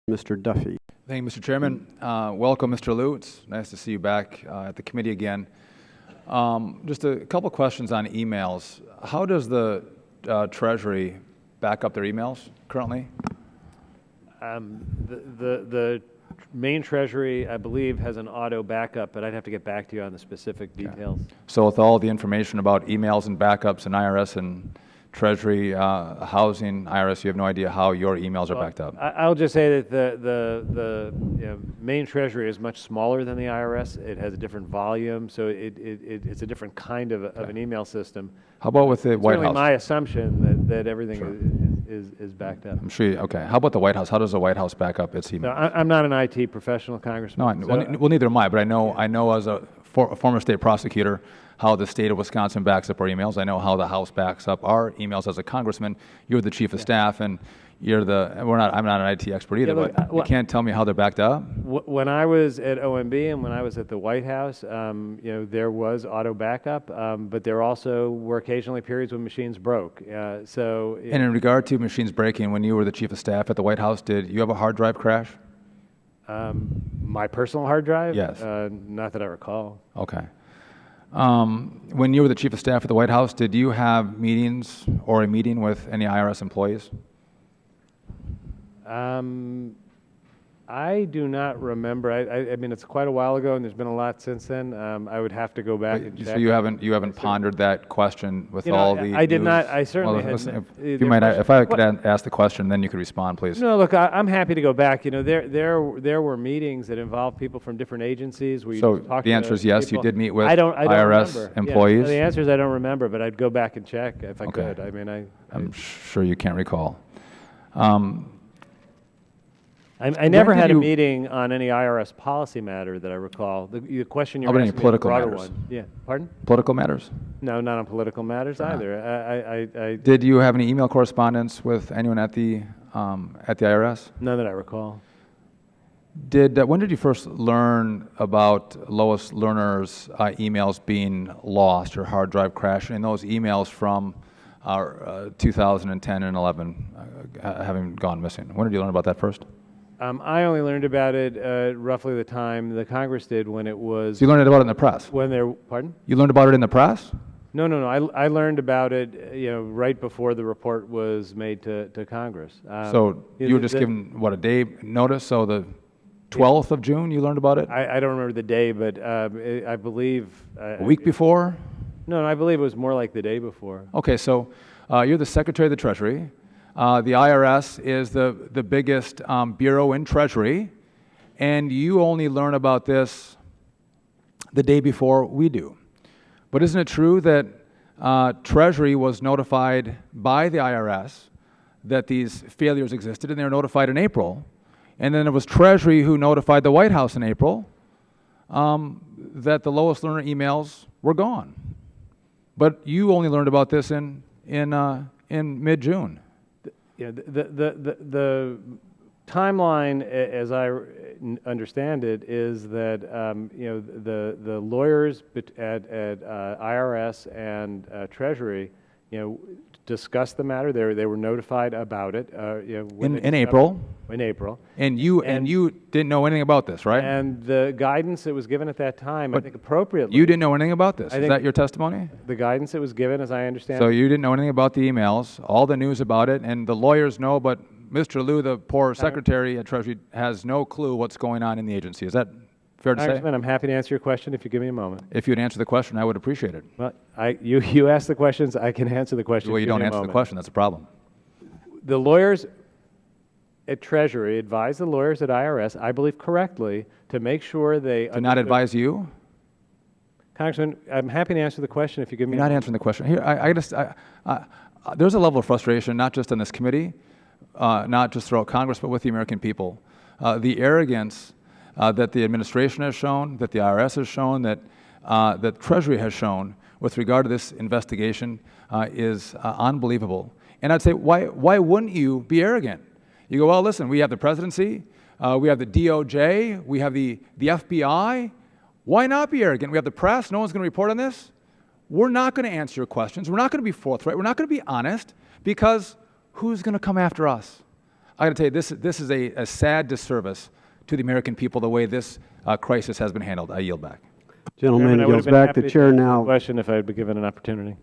Mr. Duffy. Thank you, Mr. Chairman. Welcome, Mr. Liu. It's nice to see you back at the committee again. Just a couple questions on emails. How does the Treasury back up their emails currently? The main Treasury, I believe, has an auto backup, but I'd have to get back to you on the specific details. Okay. So with all the information about emails and backups and IRS and Treasury, housing, IRS, you have no idea how your emails are backed up? I'll just say that the main Treasury is much smaller than the IRS. It has a different volume, so it's a different kind of an email system. How about with the White House? It's my assumption that everything is backed up. I'm sure okay. How about the White House? How does the White House back up its email? No, I'm not an IT professional, Congressman. No, well, neither am I, but I know as a former state prosecutor how the state of Wisconsin backs up our emails. I know how the House backs up our emails as a congressman. You're the chief of staff, and I'm not an IT expert either, but you can't tell me how they're backed up? When I was at OMB and when I was at the White House, there was auto backup, but there also were occasionally periods when machines broke. And in regard to machines breaking, when you were the chief of staff at the White House, did you have a hard drive crash? My personal hard drive? Yes. Not that I recall. Okay. When you were the chief of staff at the White House, did you have meetings or a meeting with any IRS employees? I do not remember. I mean, it's quite a while ago, and there's been a lot since then. I would have to go back and check. So you haven't pondered that question with all the I did news? not. I certainly well, listen, had. if I could ask the question, then you could respond, please. No, look, I'm happy to go back. There were meetings that involved people from different agencies. Where you so talk the answer is yes. people. You did meet with I don't IRS remember. employees. Yeah, the answer is I don't remember, but I'd go back and check if I could. I mean, I'm sure you can't recall. I never had a meeting on any IRS policy matter that I recall. The question you're asking me is a broader one. Yeah, pardon? Political matters? No, not on political matters either. Did you have any email correspondence with anyone at the IRS? None that I recall. When did you first learn about Lois Lerner's emails being lost or hard drive crashing, and those emails from 2010 and 11 having gone missing? When did you learn about that first? I only learned about it roughly the time the Congress did when it was... So you learned about it in the press? Pardon? You learned about it in the press? No. I learned about it, right before the report was made to Congress. So you were just given, what, a day notice? So the 12th of June you learned about it? I don't remember the day, but I believe... a week before? No, I believe it was more like the day before. Okay, so you're the Secretary of the Treasury. The IRS is the biggest bureau in Treasury, and you only learn about this the day before we do. But isn't it true that Treasury was notified by the IRS that these failures existed, and they were notified in April, and then it was Treasury who notified the White House in April that the Lois Lerner emails were gone? But you only learned about this in mid-June. The timeline, as I understand it, is that the lawyers at IRS and Treasury, discussed the matter. They were notified about it. In April. In April. And you didn't know anything about this, right? And the guidance that was given at that time, I think appropriately. You didn't know anything about this. Is that your testimony? The guidance that was given, as I understand. So you didn't know anything about the emails, all the news about it, and the lawyers know, but Mr. Liu, the poor secretary at Treasury, has no clue what's going on in the agency. Is that fair to say? Congressman, I'm happy to answer your question if you give me a moment. If you'd answer the question, I would appreciate it. Well, you ask the questions, I can answer the questions. Well, you don't answer the question. That's a problem. The lawyers at Treasury advised the lawyers at IRS, I believe correctly, to make sure they... To not advise you? Congressman, I'm happy to answer the question if you give me... You're not answering the question. Here, there's a level of frustration, not just on this committee, not just throughout Congress, but with the American people. The arrogance that the administration has shown, that the IRS has shown, that Treasury has shown with regard to this investigation is unbelievable. And I'd say, why wouldn't you be arrogant? You go, well, listen, we have the presidency, we have the DOJ, we have the FBI. Why not be arrogant? We have the press. No one's going to report on this. We're not going to answer your questions. We're not going to be forthright. We're not going to be honest, because who's going to come after us? I got to tell you, this is a sad disservice to the American people, the way this crisis has been handled. I yield back. Gentleman Chairman, I would have yields been back. happy The to chair answer now question if I had been given an opportunity.